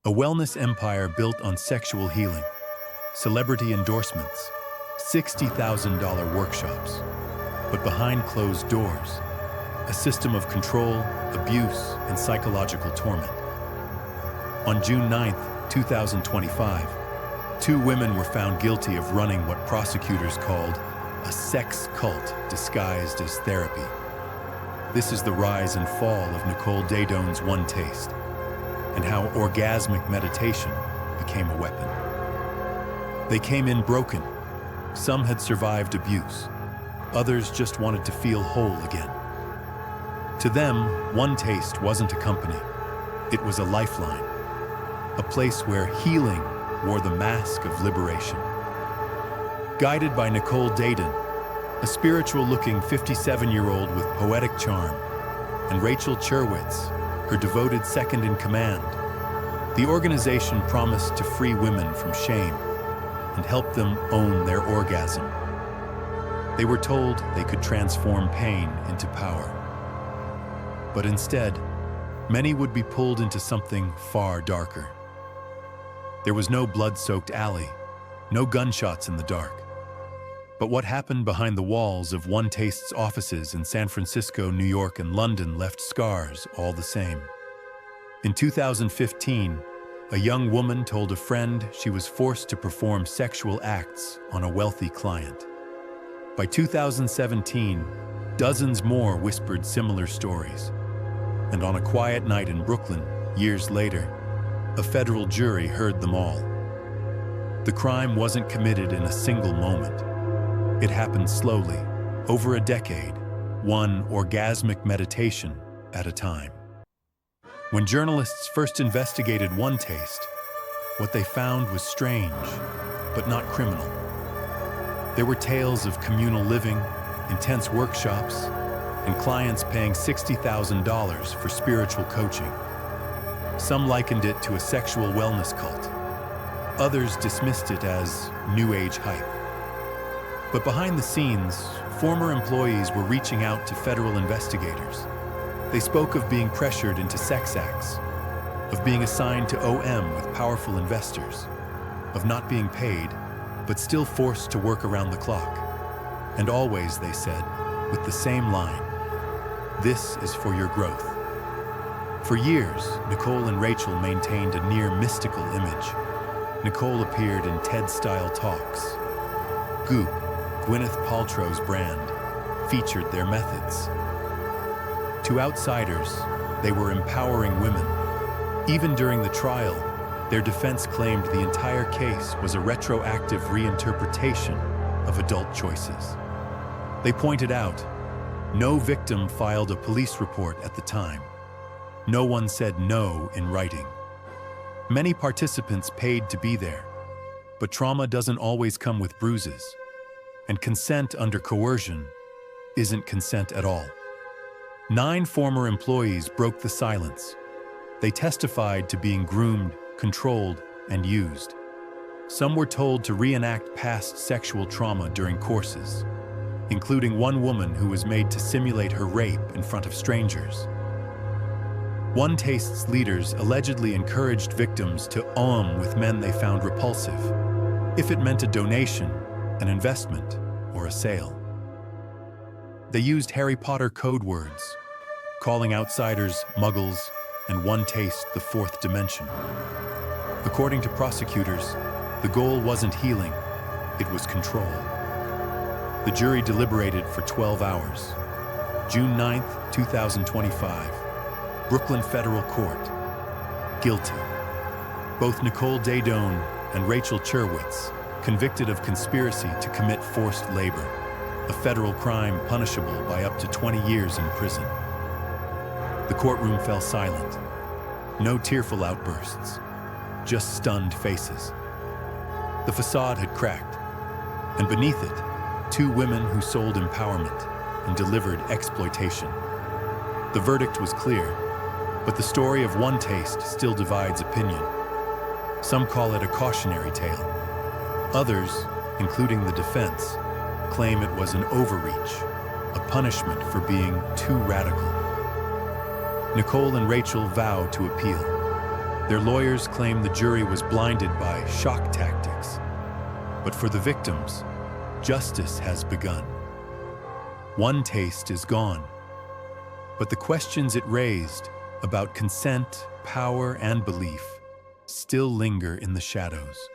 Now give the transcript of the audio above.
A wellness empire built on sexual healing, celebrity endorsements, $60,000 workshops. But behind closed doors, a system of control, abuse, and psychological torment. On June 9, 2025, two women were found guilty of running what prosecutors called a sex cult disguised as therapy. This is the rise and fall of Nicole Daedone's OneTaste, and how orgasmic meditation became a weapon. They came in broken. Some had survived abuse. Others just wanted to feel whole again. To them, OneTaste wasn't a company. It was a lifeline, a place where healing wore the mask of liberation. Guided by Nicole Daedone, a spiritual-looking 57-year-old with poetic charm, and Rachel Cherwitz, her devoted second-in-command, the organization promised to free women from shame and help them own their orgasm. They were told they could transform pain into power. But instead, many would be pulled into something far darker. There was no blood-soaked alley, no gunshots in the dark. But what happened behind the walls of OneTaste's offices in San Francisco, New York, and London left scars all the same. In 2015, a young woman told a friend she was forced to perform sexual acts on a wealthy client. By 2017, dozens more whispered similar stories. And on a quiet night in Brooklyn, years later, a federal jury heard them all. The crime wasn't committed in a single moment. It happened slowly, over a decade, one orgasmic meditation at a time. When journalists first investigated OneTaste, what they found was strange, but not criminal. There were tales of communal living, intense workshops, and clients paying $60,000 for spiritual coaching. Some likened it to a sexual wellness cult. Others dismissed it as New Age hype. But behind the scenes, former employees were reaching out to federal investigators. They spoke of being pressured into sex acts, of being assigned to OM with powerful investors, of not being paid, but still forced to work around the clock. And always, they said, with the same line, "This is for your growth." For years, Nicole and Rachel maintained a near mystical image. Nicole appeared in TED-style talks. Goop, Gwyneth Paltrow's brand, featured their methods. To outsiders, they were empowering women. Even during the trial, their defense claimed the entire case was a retroactive reinterpretation of adult choices. They pointed out, no victim filed a police report at the time. No one said no in writing. Many participants paid to be there, but trauma doesn't always come with bruises. And consent under coercion isn't consent at all. 9 former employees broke the silence. They testified to being groomed, controlled, and used. Some were told to reenact past sexual trauma during courses, including one woman who was made to simulate her rape in front of strangers. OneTaste's leaders allegedly encouraged victims to with men they found repulsive, if it meant a donation, an investment, or a sale. They used Harry Potter code words, calling outsiders muggles and OneTaste the fourth dimension. According to prosecutors, the goal wasn't healing, it was control. The jury deliberated for 12 hours. June 9, 2025, Brooklyn Federal Court. Guilty. Both Nicole Daedone and Rachel Cherwitz convicted of conspiracy to commit forced labor, a federal crime punishable by up to 20 years in prison. The courtroom fell silent. No tearful outbursts, just stunned faces. The facade had cracked, and beneath it, 2 women who sold empowerment and delivered exploitation. The verdict was clear, but the story of OneTaste still divides opinion. Some call it a cautionary tale. Others, including the defense, claim it was an overreach, a punishment for being too radical. Nicole and Rachel vow to appeal. Their lawyers claim the jury was blinded by shock tactics. But for the victims, justice has begun. OneTaste is gone. But the questions it raised about consent, power, and belief still linger in the shadows.